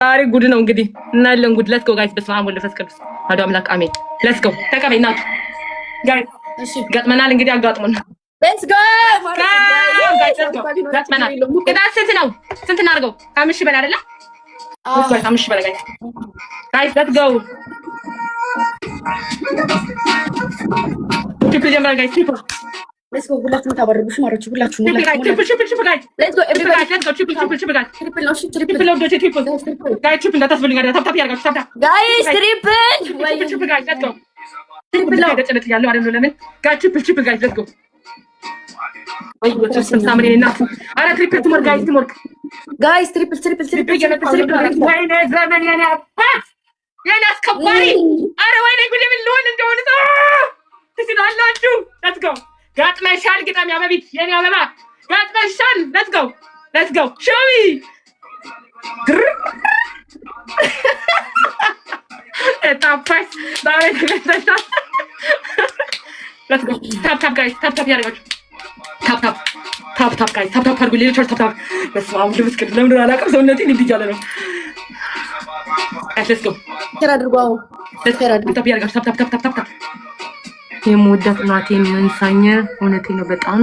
ዛሬ ጉድ ነው እንግዲህ እናያለን። ጉድ ሌትስ ጎ ጋይስ። በስመ አብ ወወልድ ወመንፈስ ቅዱስ አሐዱ አምላክ አሜን። ሌትስ ጎ ተቀበይ ናት ጋይስ። እሺ ገጥመናል እንግዲህ አጋጥሞን ሌትስ ጎ ገጥመናል። ቅጣት ስንት ነው? ስንት እናድርገው? ከአምስት ሺህ በላይ አይደለ? ከአምስት ሺህ በላይ ጋይስ ጋይስ ሌትስ ጎ ትሪፕል ጀምራል ጋይስ ትሪፕል ሌትስ ጎ ሁላችሁም ታባረሩሽ ማሮች ሁላችሁም ትሪፕል ጋይስ ሌትስ ጎ ኤቭሪባዲ ሌትስ ጎ ትሪፕል ጋይስ ትሪፕል ነው ትሪፕል ነው ትሪፕል ጋይስ ትሪፕል እንዳታስብልኝ ጋር ታፕ ያርጋችሁ ታፕ ጋይስ ትሪፕል ጋይስ ሌትስ ጎ ትሪፕል ነው ደጨለት ያለው አይደል ለምን ጋይስ ትሪፕል ጋይስ ሌትስ ጎ ወይ ወጥተን ሳምሪና አረ ትሪፕል ትሞር ጋይስ ትሞር ጋይስ ትሪፕል ወይኔ ዘመን የኔ አባት የኔ አስከባሪ አረ ወይኔ ጉድ ምን ልሆን እንደሆነ ትችላላችሁ ሌትስ ጎ ጋጥመሻል ግጣም ያበቢት የኔ አበባ ጋጥመሻል ሌትስ ጎ ሾሚ ታፓስ ዳሬ ተነሳሽ ሌትስ ጎ ታፕ ጋይስ ታፕ ያረጋችሁ ታፕ ጋይስ ታፕ አድርጉ ሌሎች ታፕ በስመ አብ ወልድ ወመንፈስ ለምን አላውቅም ሰውነቴ እንዲህ እያለ ነው ሌትስ ጎ ተራ አድርጓው ታፕ ያረጋችሁ ታፕ የምወዳት እናቴን መንሳኛ እውነቴን ነው። በጣም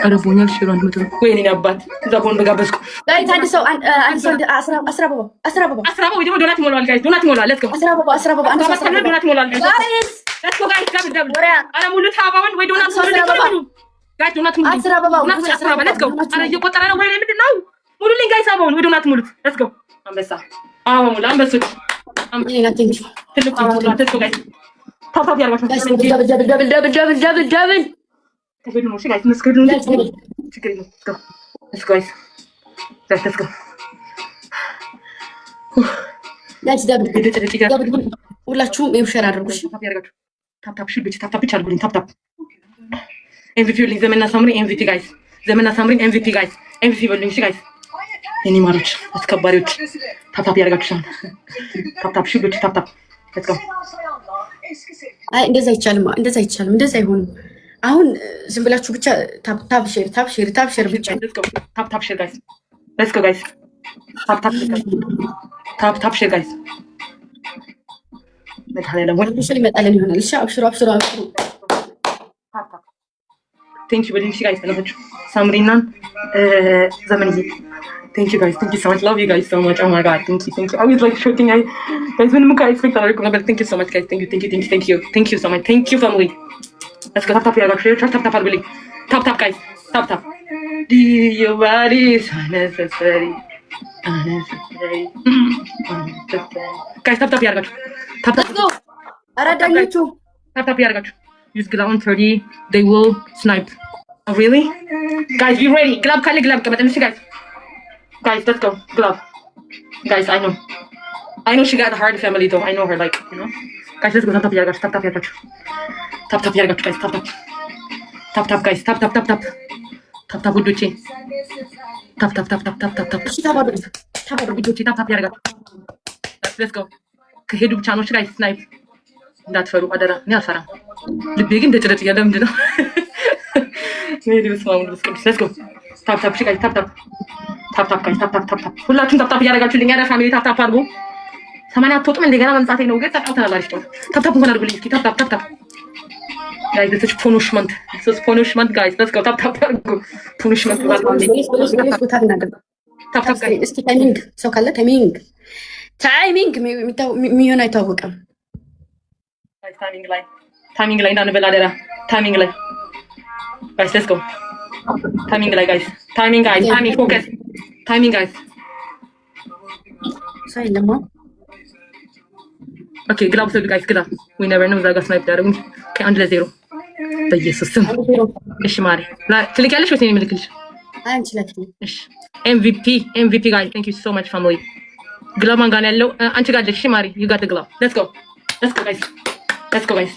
አረቦኛል ሽሮ አንድ ወይኔ አባት እዛ ቦን በጋበዝኩ ጋይስ አንድ ሰው አስራ አበባ ወይ ደግሞ ዶናት ይሞላል ጋይስ ዶናት ይሞላል ሌትስ ጎ አስራ አበባ አንድ ሰው ዶናት ይሞላል ጋይስ ሌትስ ጎ ጋይስ ደብል አረ ሙሉ ታባውን ወይ ዶናት ሰው ጋይስ ዶናት ሙሉ አስራ አበባ ሌትስ ጎ አረ እየቆጠረ ነው ወይ ምንድነው ሙሉልኝ ጋይስ አባውን ወይ ዶናት ሙሉት ሌትስ ጎ አንበሳ ሙሉ አንበሶች ትልቁ ሌትስ ጎ ጋይስ ታፕ ያርጋችሁ ደብል ተገዱ ነው ጋይስ መስገዱ ነው ችግር ነው ሌትስ ጎ ሌትስ ጎ ሌትስ ደብል ሁላችሁም ሼር አድርጉ ታፕ ያርጋችሁ ታፕ ሽልብች ታፕ ብቻ አድርጉልኝ ታፕ ኤምቪፒ ልኝ ዘመና ሳምሪ ኤምቪፒ ጋይስ ዘመና ሳምሪ ኤምቪፒ ጋይስ ኤምቪፒ በሉኝ ጋይስ የኔ ማሮች አስከባሪዎች ታፕ ያርጋችሁ ታፕ ሽልብች ታፕ ሌትስ ጎ አይ እንደዛ አይቻልም እንደዛ አይሆንም። አሁን ዝም ብላችሁ ብቻ ታፕ ሼር ብቻ ታፕ ሼር ጋይስ ሌትስ ጎ ጋይስ ታፕ ሼር ጋይስ መታለለ ወንድ ሼር ይመጣልን ይሆናል። እሺ አብሽሩ ቴንክ ዩ በሊንክ ጋይስ ተለፈች ሳምሪና ዘመንዬ thank you guys so much love you guys so much oh my god thank you I was like shooting guys when I expect but thank you so much guys thank you so much thank you family let's go tap share tap really tap guys tap your body is unnecessary guys tap let's go aradanichu tap yargachu use glove on 30 they will snipe oh really guys be ready glove kale glove kamatanish guys let's go glove guys I know she got a hard family though I know her like you know guys let's go tap yargachu tap yargachu guys tap guys tap ጉዶቼ tap ጉዶቼ tap yargachu let's go ከሄዱ ብቻ ነው ጋይስ ስናይፕ እንዳትፈሩ አደራ እኔ አልፈራም ልቤ ግን እንደጨረጭ ያለ ምንድነው ሜዲ በስማሙ let's go tap guys tap guys tap ሁላችሁም ታፕ ያደርጋችሁልኝ ያረ ፋሚሊ ታፕ አድርጉ 80 አትወጡም እንደገና መምጣቴ ነው ግን ተጫውተናል አሪፍ ነው ታፕ እንኳን አድርጉልኝ እስኪ ታፕ guys this is punishment guys let's go tap አድርጉ punishment ታፕ guys እስኪ ታይሚንግ ሰው ካለ ታይሚንግ የሚሆን አይታወቅም ታይሚንግ ላይ እንዳንበላ አደራ ታይሚንግ ላይ guys let's go timing like guys timing focus timing guys say lemo okay glove so guys glove we never know zaga snipe there okay 1-0 በኢየሱስ ስም እሺ ማሪ ትልቂያለሽ ወይስ እኔ ልክልሽ አንቺ ለክቲ እሺ MVP guys thank you so much family glove ማን ጋር ያለው አንቺ ጋር አለሽ ማሪ you got the glove let's go guys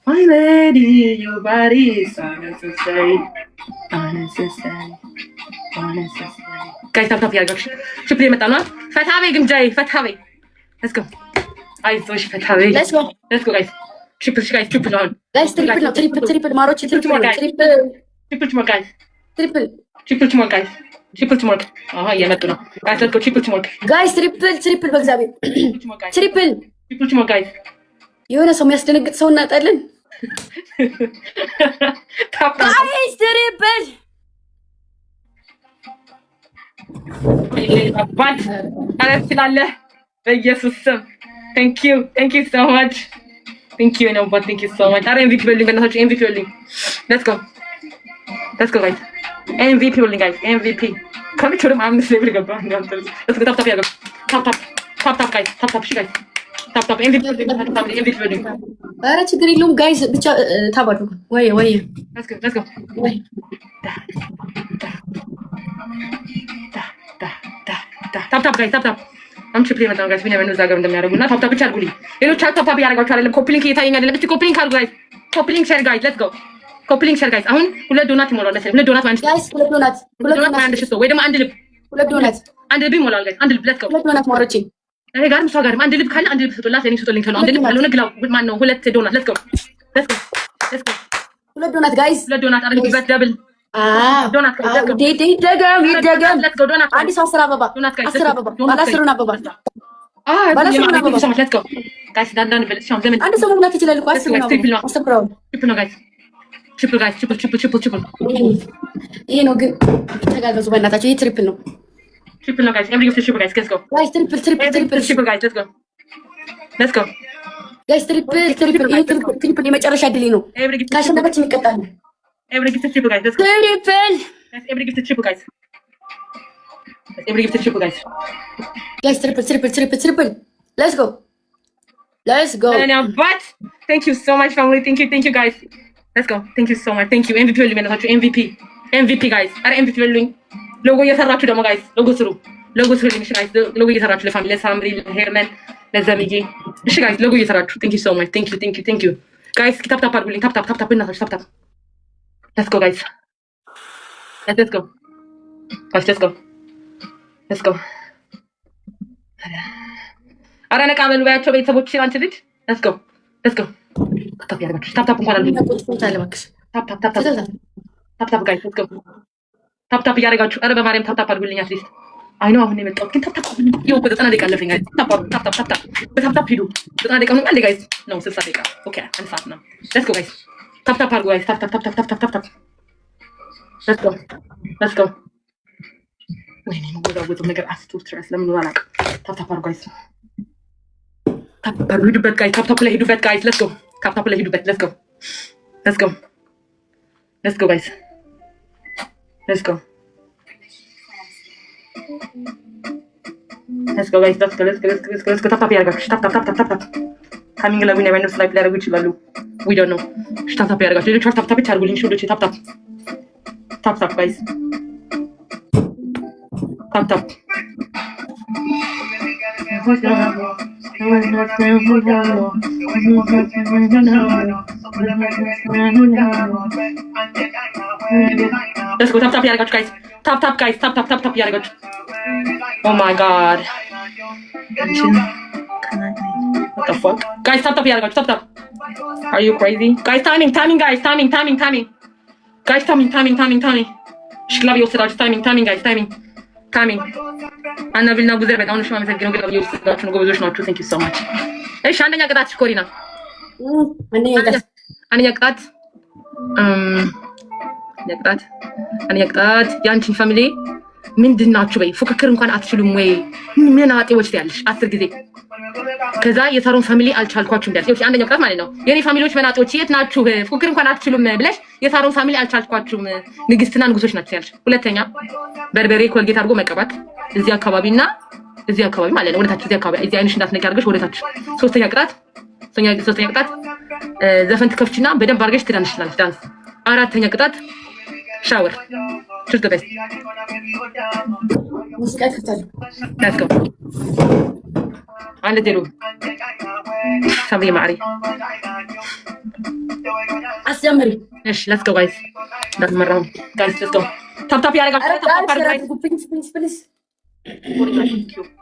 my lady your body is unnecessary guys tap ያርጋችሁ ሽፕሪ መጣና ፈታቤ ግምጃይ ፈታቤ let's go አይዞሽ ፈታቤ let's go guys triple on guys triple ማሮች triple guys ትሪፕል ቲምወርክ። አሃ እየመጡ ነው ጋይስ። ሌትስ ጎ ትሪፕል ቲምወርክ ጋይስ። ትሪፕል በእግዚአብሔር ትሪፕል ቲምወርክ ጋይስ። የሆነ ሰው የሚያስደነግጥ ሰው እናጣለን ጋይስ። ትሪፕል ባንድ አረት ትላለህ በኢየሱስ ስም። ቴንክ ዩ ሶ ማች ቴንክ ዩ ነው ባት ቴንክ ዩ ሶ ማች። አረ ኤምቪፒ በሉኝ በእናታችሁ ኤምቪፒ በሉኝ። ሌትስ ጎ ጋይስ ኤምቪፒ በሉኝ ጋይስ ኤምቪፒ ከመቼም አምስት ሌቭል ገባ። ሌትስ ጎ ታፕ ያገ ታፕ ጋይስ ታፕ እሺ ጋይስ ታፕ ኤምቪፒ በሉኝ። አረ ችግር የለውም ጋይስ ብቻ ታባዱ ወይ ሌትስ ጎ ወይ ታፕ ጋይስ ታፕ አም ትሪፕል የመጣው ጋይስ ቢኒያም ነው እዛ ጋር እንደሚያደርጉና ታፕ ብቻ አድርጉልኝ። ሌሎች ታፕ ያደርጋችሁ አይደለም። ኮፕሊንክ እየታየኝ አይደለም። እስቲ ኮፕሊንክ አድርጉ ጋይስ። ኮፕሊንክ ሼር ጋይስ ሌትስ ጎ ኮፕሊንክ ሼር ጋይስ። አሁን ሁለት ዶናት ይሞላል መሰለኝ። ሁለት ዶናት ማለት ጋይስ ሁለት ዶናት አንድ ሽቶ ወይ ደግሞ አንድ ልብ አንድ ልብ ይሞላል ጋይስ። አንድ ልብ ሌትስ ጎ ሁለት ዶናት ማሮቼ እኔ ጋር ምሳ ጋር አንድ ልብ ካለ አንድ ልብ ስጡላት። እኔ ስጡልኝ ተለው አንድ ልብ ካለ ግላው ማን ነው ሁለት ዶናት ሌትስ ጎ ሁለት ዶናት ጋይስ። ሁለት ዶናት አረ ቢበት ደብል ዶናት ይደገም ሌትስ ጎ ዶናት አንድ ሰው 10 አበባ 10 አበባ ባለ 10 አበባ ጋይስ ዳንዳን በልጥ ሻም ዘመን አንድ ሰው መሙላት ይችላል እኮ 10 ነው። ትሪፕል ነው ጋይስ ትሪፕል ይሄ ነው ግን ተጋገዙ በእናታችሁ። ይሄ ትሪፕል ነው ጋይስ። ኤምሪ ጊፍት ትሪፕል ጋይስ ሌትስ ጎ ጋይስ ትሪፕል ጋይስ ሌትስ ጎ ጋይስ ትሪፕል ይሄ ትሪፕል የመጨረሻ ድል ነው። ካሸነፈች እንቀጣለን። ኤምሪ ጊፍት ትሪፕል ጋይስ ሌትስ ጎ ኤምሪ ጊፍት ትሪፕል ጋይስ ኤምሪ ጊፍት ትሪፕል ጋይስ ጋይስ ትሪፕል ሌትስ ጎ እኔ አባት ቴንክ ዩ ሶ ማች ፋሚሊ ቴንክ ዩ ጋይስ ሌትስ ጎ ቴንክ ዩ ሶ ማች ቴንክ ዩ ኤምቪፒ በሉኝ በእናታችሁ ኤምቪፒ ጋይስ። አረ ኤምቪፒ በሉኝ። ሎጎ እየሰራችሁ ደግሞ ጋይስ ሎጎ ስሩ ልኝ ጋይስ። ሎጎ እየሰራችሁ ለፋሚሊ ለሳምሪ ለሄርመን ለዘሚጌ እሺ ጋይስ ሎጎ እየሰራችሁ ቴንክ ዩ ሶ ማች ቴንክ ዩ ጋይስ። ታፕ አድርጉልኝ ታፕ በእናታችሁ ታፕ ሌትስ ጎ ጋይስ ሌትስ ጎ ሌትስ ጎ አረ ነቃ በሉ ባያቸው ቤተሰቦች አንቺ ልጅ ሌትስ ጎ ታፕ ያደርጋችሁ ታፕ እንኳን አለ ታፕ ጋይስ ሌትስ ጎ ታፕ እያደረጋችሁ አረ በማርያም ታፕ አድርጉልኝ። አትሊስት አይ ነው አሁን የመጣሁት ግን ታፕ ይኸው እኮ 90 ደቂቃ አለፈኝ ጋይስ። ታፕ ሂዱ 90 ደቂቃ ነው አንዴ ጋይስ ነው 60 ደቂቃ ኦኬ አንድ ሰዓት ነው። ሌትስ ጎ ጋይስ ታፕ አድርጉ ጋይስ ታፕ ሌትስ ጎ ወይኔ ወዳወጡ ነገር አስቱ ስትረስ ለምን ዋላቅ ታፕ አድርጉ ጋይስ ታፕ ሂዱበት ጋይስ ታፕ ላይ ሂዱበት ጋይስ ሌትስ ጎ ታፕ ላይ ሂዱበት ሌትስ ጎ ጋይስ ሌትስ ጎ ጋይስ ታፕ ያደርጋችሁ ታፕ ካሚንግ ላይ ዊነር ነው ስላይፕ ሊያደርጉ ይችላሉ። ዊ ዶንት ኖ ታፕ ያደርጋችሁ ሌሎች ታፕ ብቻ አድርጉልኝ ሹዶች ታፕ ጋይስ ታፕ ሌትስ ጎ ታፕ ያደርጋችሁ ጋይስ ታፕ ያደርጋችሁ ኦ ማይ ጋድ what the fuck guys ታፕ ያደርጋችሁ ታፕ are you crazy guys timing guys timing guys timing ሽክላብ የወሰዳችሁ ታይሚንግ ጋይስ ታይሚንግ አናቢልና ጉዘር በጣም ነው የማመሰግነው። ግን የወሰዳችሁ ነው ጎበዞች ናችሁ። ቴንክ ዩ ሶ ማች። እሺ አንደኛ ቅጣት ኮሪና አንደኛ ቅጣት ያንቺን ፋሚሊ ምንድን ናችሁ በይ ፉክክር እንኳን አትችሉም ወይ ምን አጤዎች ያለሽ 10 ጊዜ ከዛ የሳሮን ፋሚሊ አልቻልኳችሁም ቢያንስ ይኸውልሽ አንደኛው ቅጣት ማለት ነው። የኔ ፋሚሊዎች መናጦች የት ናችሁ ፉክክር እንኳን አትችሉም ብለሽ የሳሮን ፋሚሊ አልቻልኳችሁም ንግስትና ንጉሶች ናቸው ያልሽ። ሁለተኛ በርበሬ ኮልጌት አድርጎ መቀባት እዚህ አካባቢና እዚህ አካባቢ ማለት ነው ወደታች እዚህ አካባቢ እዚህ አይንሽ እንዳትነቂ አድርገሽ ወደታች። ሶስተኛ ቅጣት ዘፈን ትከፍቺና በደንብ አድርገሽ ትዳንሽ ትላለሽ ዳንስ። አራተኛ ቅጣት ሻወር ችርት በስ ሙዚቃ ከታለ ታስከው አንድ ዜሮ ሰብሪ ማሪ አስጀምሪ። እሺ ሌትስ ጎ ጋይስ እንዳትመራው ጋይስ ሌትስ ጎ ታፕ ያደርጋችሁ ታፕ አድርጉ ፕሊዝ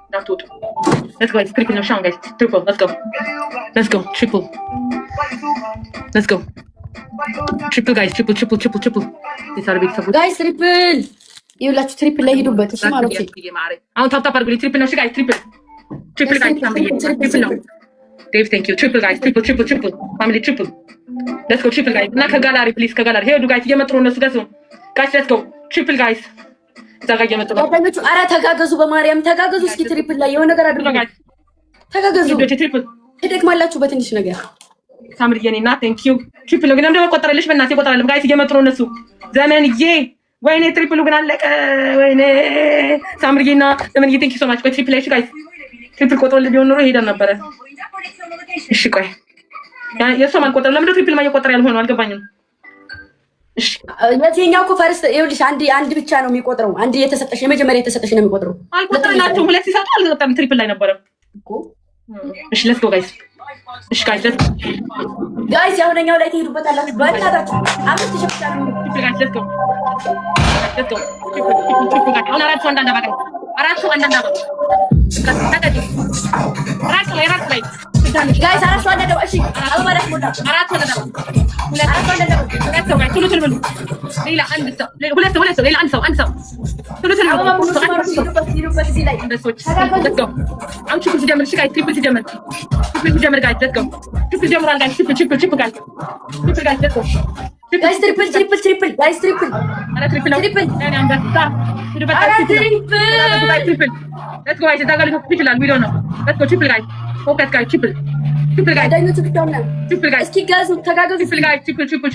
እንዳትወጡ ሌትስ ጎ ትሪፕል ነው ሻውን ጋይስ ትሪፕል ሌትስ ጎ ሌትስ ጎ ትሪፕል ጋይስ ትሪፕል ዲሳር ቤት ሰው ጋይስ ትሪፕል ይኸውላችሁ ትሪፕል ላይ ሄዱበት። እሺ ማለት ነው። አሁን ታፕ አድርጉልኝ። ትሪፕል ነው። እሺ ጋይስ ትሪፕል ጋይስ ትሪፕል ነው። ዴቭ ቴንክ ዩ ትሪፕል ጋይስ ትሪፕል ፋሚሊ ትሪፕል ሌትስ ጎ ትሪፕል ጋይስ እና ከጋላሪ ፕሊዝ ከጋላሪ ሄዱ ጋይስ እየመጡ ነው እነሱ ጋይስ ሌትስ ጎ ትሪፕል ጋይስ እዛ ጋር እየመጡ ነው። ኧረ ተጋገዙ፣ በማርያም ተጋገዙ። እስኪ ትሪፕል ላይ የሆነ ነገር አድርጉ። ተጋገዙ። ትሪፕል ትደክማላችሁ በትንሽ ነገር። ሳምሪ የኔ እና ቴንክ ዩ ትሪፕል ነው ግን እንደው ቆጠረልሽ በእናትህ ቆጠራለም ጋይስ እየመጡ ነው እነሱ ዘመንዬ ወይኔ ትሪፕሉ ግን አለቀ። ወይኔ ሳምሪና ዘመንዬ ቴንክ ዩ ሶ ማች። ቆይ ትሪፕል ላይ ጋይስ ትሪፕል ቆጥሮልኝ ቢሆን ኖሮ ሄደን ነበረ። እሺ ቆይ የእሷም አልቆጠረም። ለምንድን ነው ትሪፕል ማየቆጠር ያልሆነው አልገባኝም። እሺ የትኛው እኮ ፈርስት ይኸውልሽ አንድ ብቻ ነው የሚቆጥረው። አንድ የተሰጠሽ የመጀመሪያ የተሰጠሽ ነው የሚቆጥረው። አልቆጠረላቸውም። ሁለት ሲሰጡ አልቆጠረም። ትሪፕል ላይ ነበረ እኮ። እሺ ሌትስ ጎ ጋይስ። እሺ ጋይስ ያሁነኛው ላይ ትሄዱበታላችሁ። በእናታችሁ 5000 ብቻ ነው። ሌትስ ጎ አሁን አራት ሰው አንዳንድ አባጋ አራት ሰው አንዳንድ አባጋ አራት ላይ ጋይስ አራት ሰው አንዳንድ እሺ አበባ ላይ ሞላ አራት ሰው አንዳንድ ሁለት ሰው ጋይስ ቶሎ በሉ። ሌላ አንድ ሰው ሁለት ሰው ሌላ አንድ ሰው ቶሎ አበባ ሙሉ ሲሩበት እዚህ ላይ እንደሶች ሌትስ ጎ አሁን ትሪፕል ሲጀምር እሺ ጋይስ ትሪፕል ሲጀምር ጋይስ ሌትስ ጎ ትሪፕል ጀምሯል ጋይስ ትሪፕል ጋይስ ሌትስ ጎ ጋይስ ትሪፕል ጋይስ ትሪፕል አረ ትሪፕል ነው ትሪፕል እኔ አንበሳ ትሪፕል ሌትስ ጎ ጋይስ ታጋሉ ይችላል ቪዲዮ ነው ሌትስ ጎ ትሪፕል ጋይስ ፎከስ ጋይስ ትሪፕል ጋይስ ዳኞቹ ብቻውን ነው ትሪፕል ጋይስ እስኪ ጋዙ ተጋገዙ ትሪፕል ጋይስ ትሪፕል ጋይስ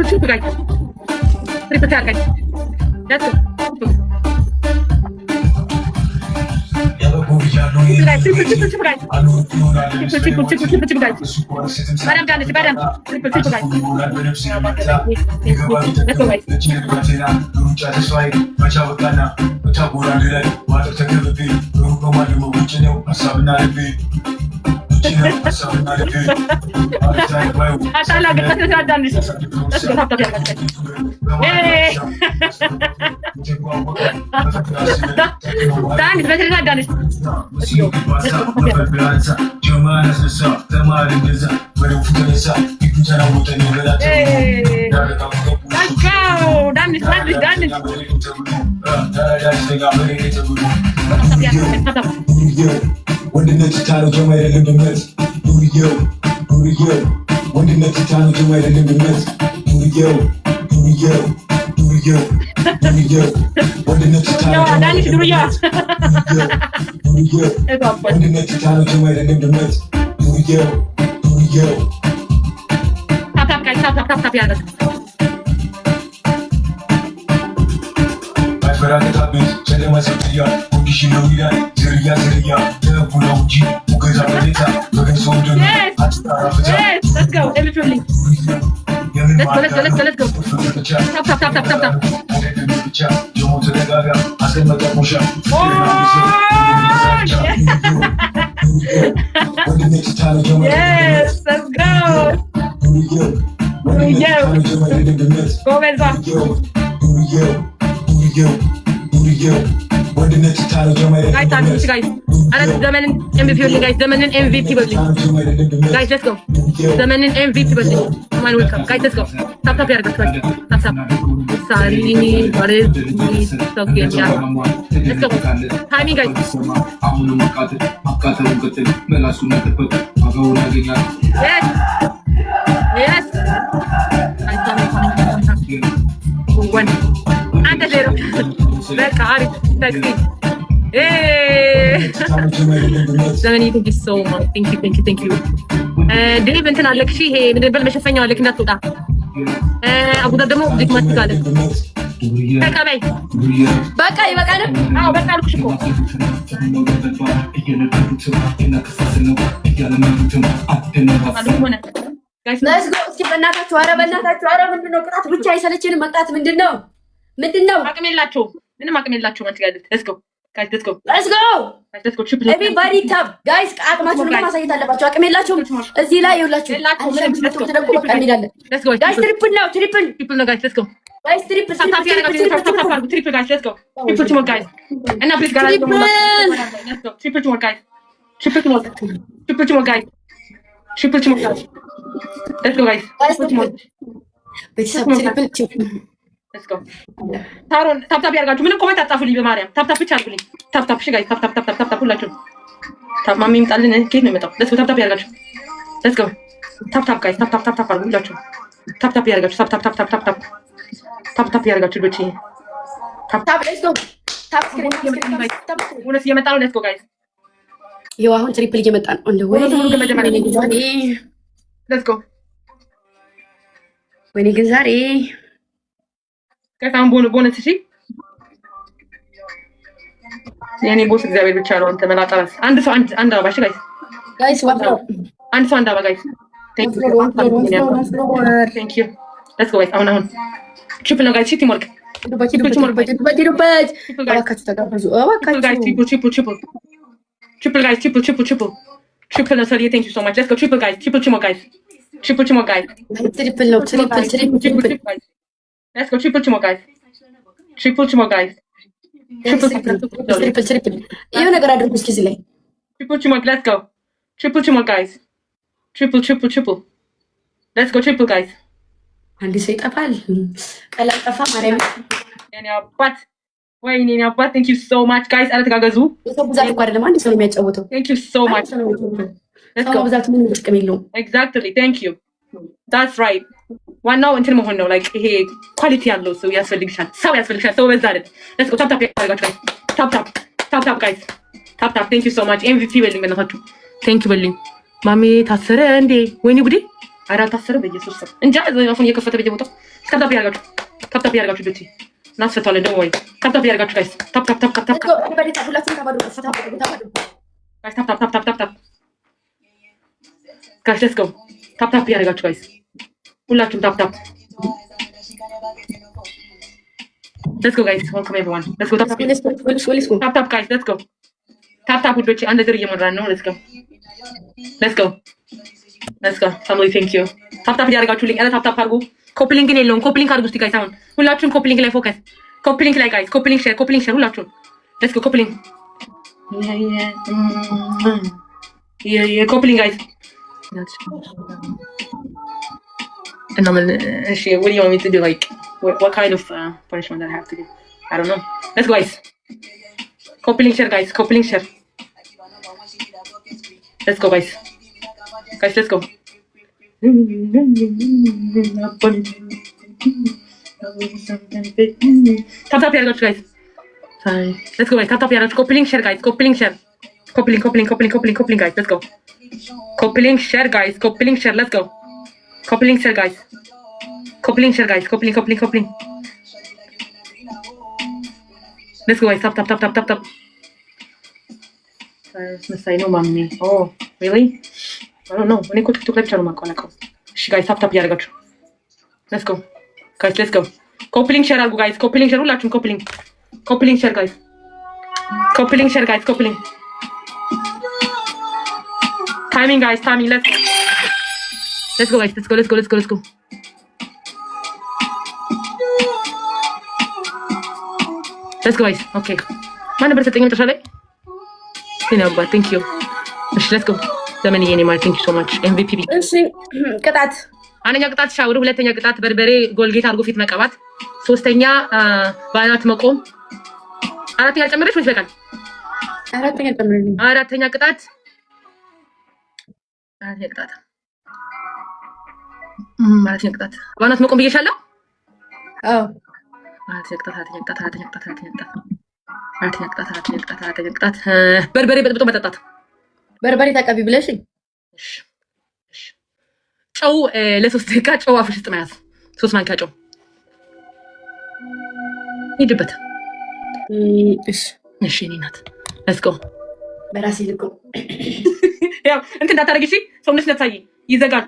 ትሪፕል ጋይስ ትሪፕል ታርጋይስ ሌትስ ጎ ወንድነት ታለው ጀማ አይደለም ድመት ዱርዬው ወንድነት ታለው ጀማ አይደለም ድመት ዱርዬው ወንድነት ታለው ወንድነት ታለው ጀማ አይደለም ድመት ዱርዬው ታፕ ያለ በራከታበት ጨለማ ሰብያ ኮንዲሽን ነው ይላል ዝርያ ተቡላው እንጂ ሙገዛ በሌታ በገንሶ ወንድም አትጣራፍታ let's go everybody let's go tap ጀሞ ተደጋጋ አስቀመጠ ሙሻ ወንድነት ታለ ጀማ yes let's go go ወንድነት ታለው ጀማ አይደለም ጋይስ አረ ዘመንን ኤምቪፒ ወልኝ ጋይስ ዘመንን ኤምቪፒ ወልኝ ጋይስ ሌትስ ጎ ዘመንን ኤምቪፒ ወልኝ ማን ዌልካም ጋይስ ሌትስ ጎ ታፕ ያርጋችሁ ታፕ ሳሪ ባሬት ሶኬያ ሌትስ ጎ ታይሚንግ ጋይስ አሁን ማቃተሉ ቀጥል መላሱን ተጠበቅ አጋውን ያገኛል yes ወን አንተ ዜሮ በቃ አሪፍ ታክሲ ዘመን ቴንክ ዩ ሶ ማች ቴንክ ዩ ዴቭ እንትን አለክ እሺ ይሄ ምንድን በል መሸፈኛው አለክ እንዳትወጣ አቡዳ ደግሞ ዲክማቲክ አለ ተቀበይ በቃ ይበቃል። አዎ በቃ አልኩሽ እኮ let's go እስኪ በእናታችሁ ኧረ ምንድን ነው ቅጣት ብቻ አይሰለችንም መቅጣት ምንድን ነው አቅም የላቸውም ምንም አቅም የላቸውም አንቺ ጋር let's go everybody tap guys አቅማችሁን ማሳየት አለባችሁ አቅም የላችሁም እዚህ ላይ ይኸውላችሁ ተደብቁ በቃ እንሄዳለን guys triple ነው guys let's go guys triple guys let's go triple to more guys and now please guys let's go triple to more guys triple to more guys let's go guys ቤተሰብ triple let's go ታሮን ታፕታፕ ያርጋችሁ ምንም ኮሜንት አጣፉልኝ በማርያም ታፕታፕ ብቻ አድርጉልኝ ታፕታፕ እሺ ጋይስ ታፕታፕ ሁላችሁ ታፕ ማሚ ይምጣልን ከየት ነው የመጣው let's go ታፕታፕ ያርጋችሁ let's go ታፕታፕ ጋይስ ታፕታፕ አድርጉ ሁላችሁ ታፕታፕ ያርጋችሁ ታፕታፕ ያርጋችሁ ዶቺ ታፕታፕ let's go ታፕ ወነስ እየመጣ ነው let's go ጋይስ ይኸው አሁን ትሪፕል እየመጣ ነው እንደ ወይ let's go ወይኔ ግን ዛሬ ከታም ቦነስ እሺ ያኔ ቦስ እግዚአብሔር ብቻ ነው አንተ መላጣራስ አንድ ሰው አንድ አበባ እሺ ጋይስ ዋው አንድ ሰው አንድ አበባ ጋይስ thank you let's go guys አሁን triple ነው ጋይስ ቲም ወርክ እባካችሁ ተጋበዙ triple ነው ሰልዬ thank you so much let's go triple guys triple more guys triple ነው ትሪፕል let's go triple more guys ትሪፕል ይሄ ነገር አድርጉ እስኪ እዚህ ላይ triple more let's go triple more guys triple let's go triple guys አንድ ሰው ይጠፋል ቀላል ጠፋ ማርያም የኔ አባት ወይኔ የኔ አባት thank you so much guys አረ ተጋገዙ ሰው ብዛት እኮ አይደለም አንድ ሰው ነው የሚያጫውተው thank you so much let's go ብዛት ምን ጥቅም የለውም exactly thank you that's right ዋናው እንትን መሆን ነው like ይሄ ኳሊቲ ያለው ሰው ያስፈልግሻል ሰው በዛ አይደል let's go ታፕታፕ ያርጋችሁ guys ታፕታፕ guys ታፕታፕ thank you so much MVP በልኝ በእናታችሁ thank you በልኝ ማሜ ታሰረ እንዴ ወይኔ ጉዴ አራ ታሰረ በኢየሱስ ስም እንጃ አፉን እየከፈተ በየቦታው ታፕታፕ ያርጋችሁ ብቻ እናስፈታለን ደግሞ ወይ ታፕታፕ ያርጋችሁ guys ታፕ ሁላችሁም ተባዱ guys ታፕ guys let's go ታፕታፕ ያርጋችሁ guys ሁላችሁም ታፕታፕ let's go guys welcome everyone let's go ታፕታፕ guys let's go ታፕታፕ ውዶቼ አንድ ድር እየመራን ነው let's go family thank you ታፕታፕ ያርጋችሁልኝ አረ ታፕታፕ አድርጉ ኮፕሊንግ ግን የለውም ኮፕሊንግ አድርጉ እስቲ ጋይስ አሁን ሁላችሁም ኮፕሊንግ ላይ ፎከስ ኮፕሊንግ ላይ ጋይስ ኮፕሊንግ ሼር ሁላችሁም let's go ኮፕሊንግ ኮፕሊንግ ጋይስ and I'm what do you want me to do like what kind of punishment that I have to do I don't know let's go guys coupling share guys let's go guys let's go tap yargachu guys sorry let's go guys tap yargachu coupling share guys coupling guys let's go coupling share guys let's go coupling share guys coupling let's go guys tap message no mommy oh really I don't know when I go to TikTok live channel makko እሺ guys tap ያርጋችሁ let's go guys let's go coupling share አድርጉ guys coupling share ሁላችሁም coupling share guys coupling timing guys let's go guys let's go guys okay ማን ነበር ሰጠኝ መጨረሻ ላይ ሲናባ thank you እሺ let's go ዘመን የኔ ማር thank you so much MVP እሺ ቅጣት አንደኛ ቅጣት ሻወር ሁለተኛ ቅጣት በርበሬ ጎልጌት አድርጎ ፊት መቀባት ሶስተኛ ባናት መቆም አራተኛ ጨምረሽ ወይስ በቃል አራተኛ ጨምረኝ አራተኛ ቅጣት ባናት መቆም ብዬሻለሁ አዎ አራተኛ ቅጣት በርበሬ በጥብጦ መጠጣት በርበሬ ታቀቢ ብለሽኝ ጨው ለሶስት ደቂቃ ጨው አፍሽ ውስጥ መያዝ 3 ማንኪያ ጨው ሂድበት እሺ እኔ ናት let's go በራሴ ልቆ ያው እንትን እንዳታረጊ እሺ ሰውነሽ ነታይ ይዘጋል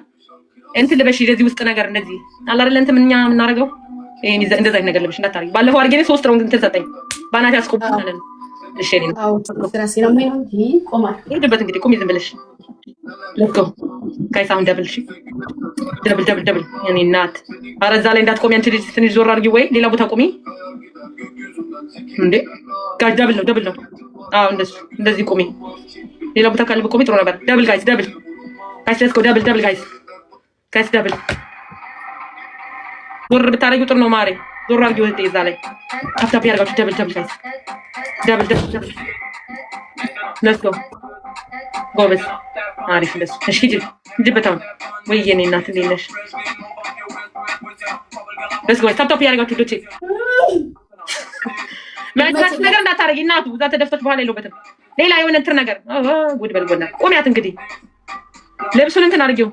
እንትን ልበሽ ለዚህ ውስጥ ነገር እንደዚህ አለ አይደል እንትን ምንኛ የምናረገው ይሄን እንደዛ ነገር ልበሽ እንዳታረጊ ባለፈው አርገኔ 3 ራውንድ እንትን ሰጠኝ ባናት ያስቆብታለን እሺ እኔ አው በራሴ ነው ማለት ይቆማል ሂድበት እንግዲህ ቆም ዝም ብለሽ let's go guys አሁን ደብል እሺ ደብል የኔ እናት አረዛ ላይ እንዳትቆሚ አንቺ ልጅ ትንሽ ዞር አድርጊ ወይ ሌላ ቦታ ቆሚ እንዴ ጋይስ ደብል ነው አው እንደዚህ ቆሚ ሌላ ቦታ ካለ ቆሚ ጥሩ ነበር ደብል ጋይስ let's go ደብል ጋይስ ደብል ዞር ብታረጊው ጥሩ ነው ማሬ ዞር አድርጊ ወደ እዛ ላይ ታፕታፕ ያደርጋችሁ። ደብል ጋይስ ደብል ሌትስ ጎ ጎበዝ አሪፍ ደስ እሺ ሂጂበት አሁን ወይ የኔ እናት እንዴት ነሽ? ሌትስ ጎ ታፕታፕ ያደርጋችሁ ዶቼ ማለት ነገር እንዳታረጊ እናቱ እዛ ተደፍተሽ በኋላ የለውበትም ሌላ የሆነ እንትን ነገር ጉድ በልጎና ቆሚያት እንግዲህ ልብሱን እንትን አድርጊው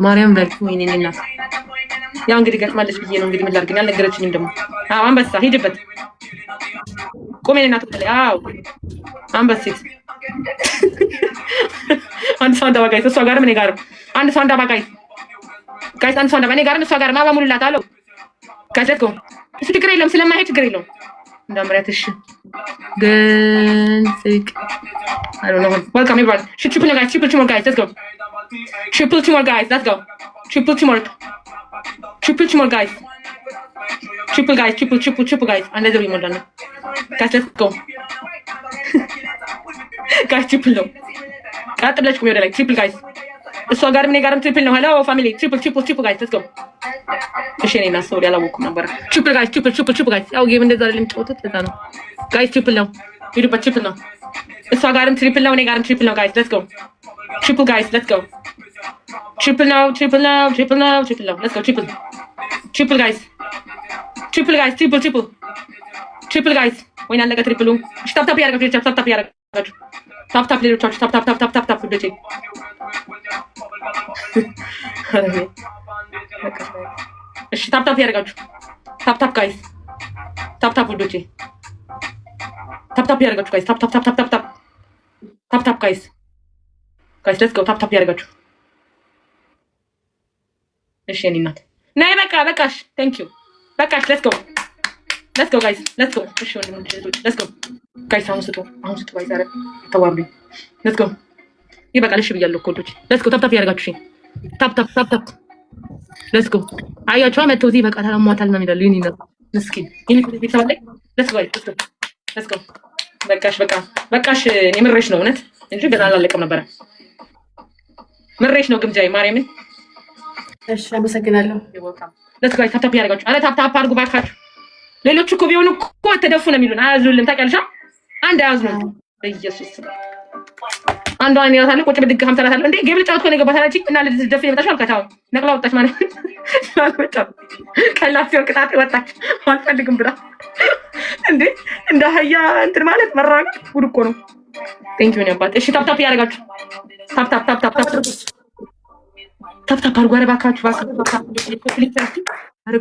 ማርያም በል ወይኔ እናት ያው እንግዲህ ገጥማለች ብዬ ነው እንግዲህ ምን ላድርግ አልነገረችኝም ደግሞ አዎ አንበሳ ሂጂበት ቆሜ እናት አዎ አንበሲት አንድ ሰው እንዳባጋይ እሷ ጋር ምን ጋር አንድ ሰው እንዳባጋይ ጋይስ አንድ ሰው እንዳባኔ ጋር እሷ ጋር ማባሙሉላት አለው ጋይስ እሱ ችግር የለውም ስለማይሄድ ችግር የለውም እንዳምሪያት እሺ ግን ሲክ I don't know. Welcome everyone. Triple guys, triple more guys. Let's go. Triple more guys. Let's go. Triple more. Triple more guys. Triple guys, triple guys. Another one done. Guys, let's go. Guys, triple no. After let's go like triple guys. So I got me triple no. Hello family. Triple guys. Let's go. Shane na sorry ala wokum number. Triple guys, triple guys. I'll give እንደዛ ለምን ተወጡት ለዛ ነው. Guys, triple no. You do but triple no. So I got him triple now and I got him triple now, guys. Let's go. Triple guys, let's go. Triple now. Let's go, triple. Triple guys. Triple guys, triple. Triple guys. Why not like a triple? Stop here, stop here. Tap little touch. Tap with the chick. Tap here, tap guys. Tap with the chick. Tap ያደርጋችሁ guys. Tap guys. Guys, let's go. Tap ያደርጋችሁ። እሺ የኔ እናት ነይ በቃሽ. Thank you. በቃሽ. Let's go guys. Let's go. እሺ ወንድሞች let's go. Guys አሁን ስጡ guys ዛሬ ተዋርዱኝ. Let's go. ይበቃል። እሺ ብያለሁ እኮ ወንዶች. Let's go. ታፕ ያደርጋችሁ። ታፕ Let's go. አያችሁ መተው እዚህ በቃ ታሟታል ነው የሚለው ይሄን ነው ምስኪን ይሄን እኮ ቤተሰብ ላይ Let's go. በቃሽ እኔ ምሬሽ ነው እውነት እንጂ ገና አላለቀም ነበር። ምሬሽ ነው ግምጃዬ ማርያምን። እሺ አመሰግናለሁ። Let's go. ታፕ ያደርጋችሁ። አረ ታፕ አድርጉ ባካችሁ። ሌሎቹ እኮ ቢሆኑ እኮ ተደፉ ነው የሚሉን። አያዝሉልም ታውቂያለሽ። አንድ አያዝሉ በኢየሱስ አንዷን ያታለ ቁጭ ብድግ 50 ላታለ እንዴ ጌብል ጫውት ኮኔ ገባታላች እና ልትደፍ ይመጣሽ አልከታው ነቅላ ወጣች ማለት ነው። ከላፊው ቅጣት ወጣች አልፈልግም ብላ እንዴ እንደ ሀያ እንትን ማለት መራቅ ጉድ እኮ ነው። ቴንክ ዩ ነባት። እሺ ታፕ ያደርጋችሁ። ታፕ አድርጉ። ኧረ እባካችሁ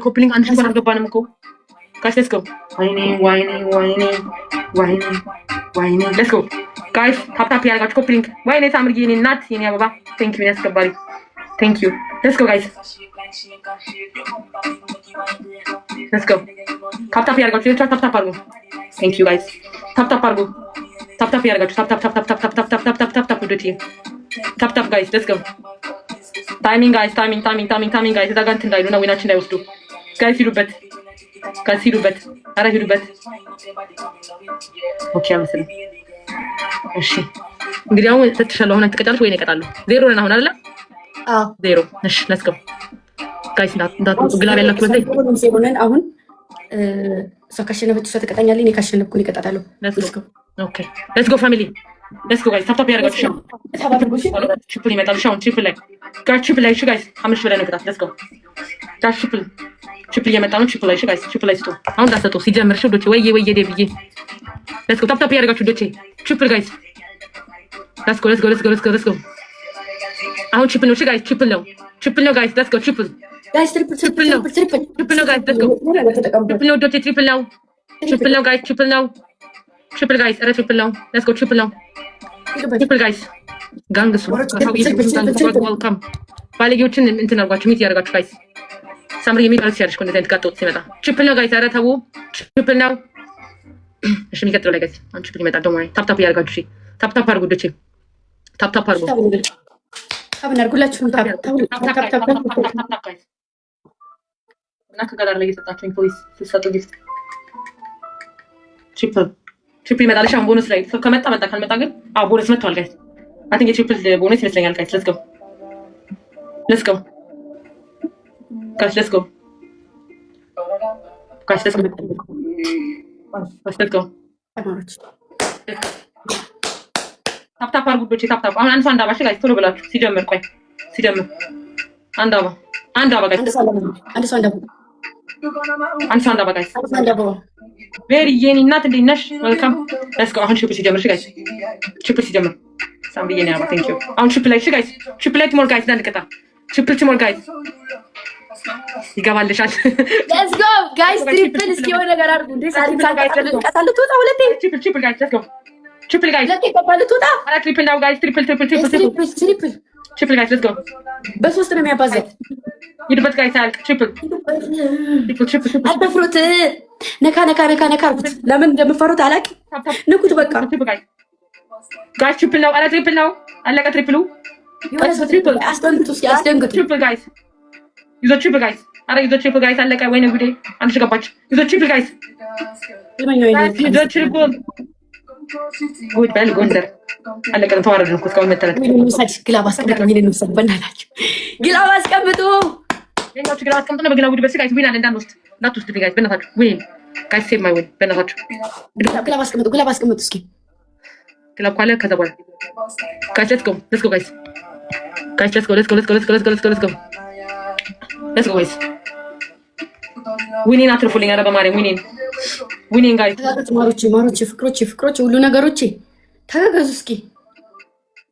ኮፕሊንግ አንድ እንኳን አልገባንም እኮ ጋይስ ሌትስ ጎ። ወይኔ ሌትስ ጎ ጋይስ ታፕ ያደርጋችሁ ኮፕሊንግ። ወይኔ ሳምርዬ የኔ እናት የኔ አበባ ቴንክ ዩ ያስገባሪ ቴንክ ዩ ሌትስ ጎ ጋይስ ሌትስ ጎ። ታፕ ያደርጋችሁ ታፕ አድርጉ። ቴንክ ዩ ጋይስ ታፕ አድርጉ። ታፕ ያደርጋችሁ ታፕ ዶቲ ታፕ ጋይስ ሌትስ ጎ። ታይሚንግ ጋይስ ታይሚንግ ጋይስ እዛ ጋር እንትን እንዳይሉ ነው ዊናችን እንዳይወስዱ ጋይስ ሂዱበት ኧረ ሂዱበት። ኦኬ አመሰግናለሁ። እሺ እንግዲህ አሁን ተትሻለሁ። አሁን ትቀጫለሽ ወይ ነው እቀጣለሁ? ዜሮ ነን አሁን አይደለ? አዎ ዜሮ። እሺ ሌትስ ጎ ጋይስ እንዳትወጡ ግላብ ያላችሁ በተለይ ዜሮ ነን አሁን። እሷ ካሸነፈች እሷ ትቀጣኛለች፣ እኔ ካሸነፍኩ እኔ እቀጣታለሁ። ሌትስ ጎ ኦኬ ሌትስ ጎ ፋሚሊ ሌትስ ጎ ጋይስ ታፕ ያደርጋችሁ። ትሪፕል ይመጣል። ሻውን ትሪፕል ላይ እሺ ጋይስ 5 ብለን እንቅጣት። ሌትስ ጎ ጋይስ ትሪፕል እየመጣ ነው። ትሪፕል ላይ ስጡ። አሁን እንዳትሰጡ ሲጀምር እሺ ዶቼ ወይዬ ደብዬ ሌትስ ጎ ታፕ ያደርጋችሁ ዶቼ ትሪፕል ጋይስ ሌትስ ጎ አሁን ትሪፕል ነው። እሺ ጋይስ ትሪፕል ነው ጋይስ ሌትስ ጎ ትሪፕል ጋይስ ትሪፕል ነው ጋይስ ሌትስ ጎ ትሪፕል ነው ዶቼ ትሪፕል ነው ጋይስ ትሪፕል ጋይስ ኧረ ትሪፕል ነው ሌትስ ጎ ትሪፕል ጋይስ ጋንግሱ ዌልካም ባለጌዎችን እንትን አድርጓችሁ ሚት ያደርጋችሁ ጋይስ ሳምሪ የሚባል ሲያርሽ ኮንተንት አይነት ጋር ሲመጣ ትሪፕል ነው ጋይስ ኧረ ተው ትሪፕል ነው። እሺ የሚቀጥለው ላይ ጋይስ አንቺ ትሪፕል ይመጣል። ደሞ ታፕ ያደርጋችሁ። እሺ ታፕ አድርጉ ዶቼ ታፕ አድርጉ። ታፕ እናድርጉላችሁ። ታፕ ጋይስ እና ከጋር ላይ እየሰጣችሁኝ ፖሊስ ሲሰጡ ጊፍት ትሪፕል ይመጣል። አሁን ቦነስ ላይ ከመጣ ካልመጣ ግን ቦነስ መጥቷል ጋይስ። አይ ቲንክ የትሪፕል ቦነስ ይመስለኛል ጋይስ። ሌትስ ጎ Guys, let's go. Guys, let's go. Guys, let's go. ታፕታፕ አድርጉ ብቻ ታፕታፕ። አሁን አንድ ሰው አንድ አባ እሺ ጋይስ ቶሎ ብላችሁ ሲጀምር ቆይ ሲጀምር አንድ አባ ጋይስ አንድ ሰው አንድ አባ ጋይስ ቬሪ የኔ እናት እንዴት ነሽ? ዌልካም ሌትስ ጎ። አሁን ሽፕ ሲጀምር እሺ ጋይስ ሽፕ ሲጀምር ሳምቢ የኔ አባ ቴንክ ዩ። አሁን ሽፕ ላይ እሺ ጋይስ ሽፕ ላይ ሞር ጋይስ እንዳንቀጣ ሽፕ ሞር ጋይስ ይገባልሻል። ሌትስ ጎ ጋይስ ትሪፕል እስኪ የሆነ ነገር አድርጉ እንዴ ቀጣለ ትወጣ ሁለቴ ሽፕ ጋይስ ሌትስ ጎ Triple guys. Let me go. Palututa. Ala triple now guys. Triple. Triple guys. Let's go. በሶስት ነው የሚያባዛው። ይድበት guys አልክ triple. አትፍሩት። ነካ አርጉት። ለምን እንደምፈሩት አላውቅም። ንኩት በቃ። guys triple now. አላ triple now. አለቀ ትሪፕሉ። triple አስደንግጡ። triple guys. ይዞ triple guys. አረ ይዞ triple guys አለቀ። ወይኔ ጉዴ አንድ ገባች። ይዞ triple guys. ይዞ triple ጉድ በል ጎንደር አለቀ። ተዋረድን እኮ እስካሁን መተናል። ግላብ አስቀምጡ። በእናታችሁ ግላብ አስቀምጡ። ሌላችሁ ግላብ አስቀምጡ ነው። በግላቡ ድበስ ጋይስ ዊን አለ እንዳትወስዱ ጋይስ በእናታችሁ ዊን ጋይስ ሴቭ ማይ ዊን በእናታችሁ ግላብ አስቀምጡ። እስኪ ግላብ ካለ ከዛ በኋላ ጋይስ ሌትስ ጎ ጋይስ ጋይስ ዊኒን አትርፉልኝ። ኧረ በማርያም ዊኒን ጋይስ ፍቅሮቼ ሁሉ ነገሮቼ ተጋገዙ። እስኪ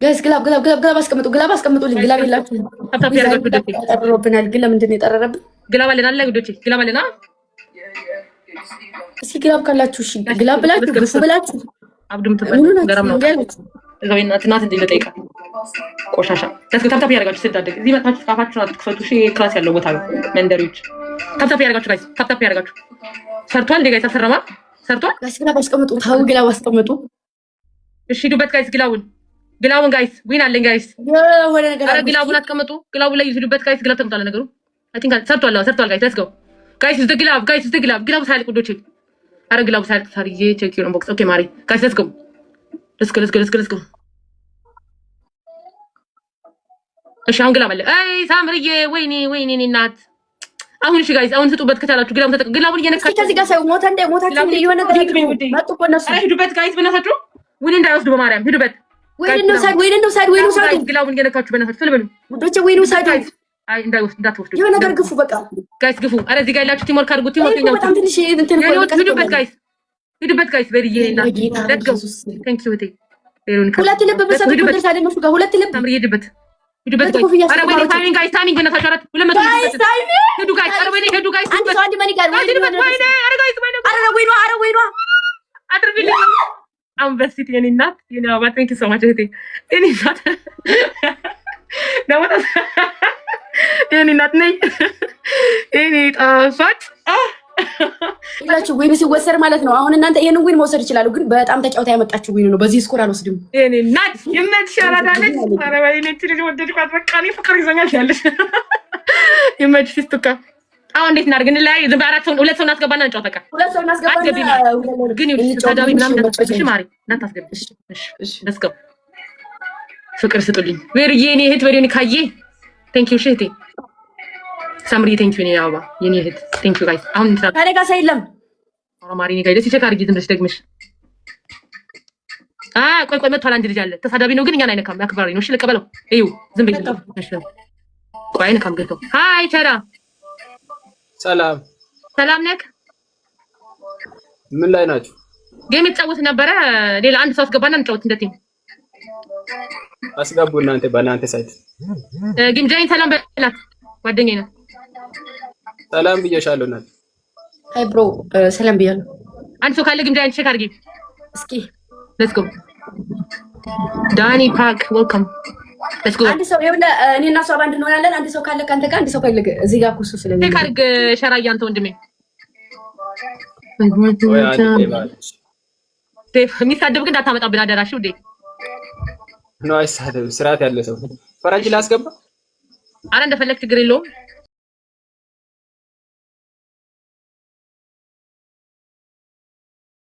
ጋይስ ግላብ አስቀምጡልኝ። ግላብ የላችሁም። ጠርሮብናል ግን ለምንድን ነው የጠረረብን? ግላብ አለን አለ ጉዶቼ ግላብ አለና እስኪ ግላብ ካላችሁ እሺ ግላብ ብላችሁ ግፉ ብላችሁ አብዱም ተገረም ነው እዛው እናት እንደ ለጠይቃ ቆሻሻ ታፕታፕ ያደርጋችሁ ስዳደግ እዚህ መጣችሁ ጻፋችሁን አትክፈቱ። እሺ ክላስ ያለው ቦታ ነው መንደሪዎች። ታፕታፕ ያደርጋችሁ ጋይስ ታፕታፕ ያደርጋችሁ ሰርቷል። እንደ ጋይስ አልሰራማ ሰርቷል። ጋይስ ግላብ አስቀምጡ። ታው ግላብ አስቀምጡ። እሺ ሂዱበት ጋይስ ግላቡን ጋይስ ዊን አለኝ ጋይስ ወደ ነገር አረ ግላቡን አስቀምጡ። ግላቡ ላይ ሂዱበት ጋይስ ግላብ ተቀምጧል ነገሩ አይ ቲንክ ሰርቷል ጋይስ ሌትስ ጎ ጋይስ ዘ ግላብ ሳይል ቁዶቼ አረ ግላቡ ሳይል ታሪዬ ቼክ ዩር ኢንቦክስ ኦኬ ማሪ ጋይስ ሌትስ ጎ እሺ አሁን ግላብ አለ። አይ ሳምርዬ ወይኔ እናት አሁን እሺ ጋይስ አሁን ስጡበት ከቻላችሁ ግላቡን እየነካችሁ ከዚህ ጋር ሳይው ሞታችሁ የሆነ ነገር መጡ እኮ እነሱ። አረ ሂዱበት ጋይስ በእናታችሁ ዊን እንዳይወስዱ በማርያም ሂዱበት። ወይኔ ነው ሳይድ ግላቡን እየነካችሁ በእናታችሁ ፍልበሉ ውዶቼ። ወይኔ ሳይድ አይ እንዳትወስዱ የሆነ ነገር ግፉ በቃ ጋይስ ግፉ። አረ እዚህ ጋር ያላችሁ ቲሞርክ አድርጉት። ቲሞርክ በጣም ትንሽ እንትን ሂዱበት ጋይስ በሪዬ እና ሌትስ ጎ ቴንክ ዩ ቬሮኒካ ሁለት ልብ በሰጥ ቁጥር ሳለ ነው ጋር ሁለት ልብ ታምሪ ሂዱበት አረ ወይኔ ታይሚንግ በእናታችሁ አራት 200 ሂዱ ጋይስ አረ ወይኔ ሂዱ ጋይስ አንድ ሰው አንድ ማኒ ጋር አረ ጋይስ አረ ወይኔ አትርፊልኝ አንበሲት የኔ እናት የኔ አባ ቴንክ ዩ ሶ ማች እህቴ የኔ እናት ደውታ የኔ እናት ነኝ የኔ ጣፋጭ ይላችሁ ዊን ሲወሰድ ማለት ነው። አሁን እናንተ ይሄንን ዊን መውሰድ ይችላሉ፣ ግን በጣም ተጫውታ ያመጣችሁ ዊን ነው። በዚህ ስኮር አልወስድም። የኔ እናት ይመችሻላዳለች። ኧረ ወይኔ እቺ ልጅ ወደድኳት። በቃ እኔ ፍቅር ይዞኛል ያለሽ ይመችሽ ስትካ። አሁን እንዴት እናድርግ? እንለያይ። ዝም በአራት ሰው ሁለት ሰው እናስገባና እንጫወት። በቃ ሁለት ሰው እናስገባና ግን ታዳዊ ምናምን እንዳትጠብሽ ማሪ እናታስገቢ። እሺ let's go። ፍቅር ስጡልኝ። ዌርዬ የኔ እህት ወዲኔ ካዬ ቴንክ ዩ እህቴ ሳምሪ ቴንክ ዩ የኔ አበባ የኔ እህት ቴንክ ዩ ጋይስ። አሁን እንትን ታዲያ ጋር ሳይለም ማሪ እኔ ጋር ደስ ይቸክ አድርጊ ዝም ብለሽ ደግመሽ። ቆይ መጥቷል። አንድ ልጅ አለ ተሳዳቢ ነው ግን እኛን አይነካም። ያክባሪ ነው። እሺ ልቀበለው። እዩ ዝም ብዬ ቆይ አይነካም። ገብቶ ሃይ ቸራ ሰላም ነክ ምን ላይ ናችሁ? ጌም የተጫወት ነበረ። ሌላ አንድ ሰው አስገባና እንጫወት። እንደ ቲም አስገቡ። እናንተ በእናንተ ሳይት ጊምጃይን ሰላም በላት ጓደኛዬ ናት። ሰላም ብዬሻለሁ እናት። ሃይ ብሮ ሰላም ብያለሁ። አንድ ሰው ካለ ጊምጃይን ቼክ አድርጊ እስኪ። ሌትስ ጎ ዳኒ ፓክ ዌልካም ሌትስ ጎ። አንድ ሰው ይኸውልህ እኔ እና እሷ ባንድ እንሆናለን። አንድ ሰው ካለ ካንተ ጋር አንድ ሰው ካለ እዚህ ጋር ኩሱ ስለዚህ ቼክ አድርግ። ሸራዬ አንተ ወንድሜ የሚሳደብ ግን እንዳታመጣብን አደራሽ ውዴ። ነው አይሳደብ። ስርዓት ያለ ሰው ፈረንጅ ላስገባ። አረ እንደፈለግ ችግር የለውም።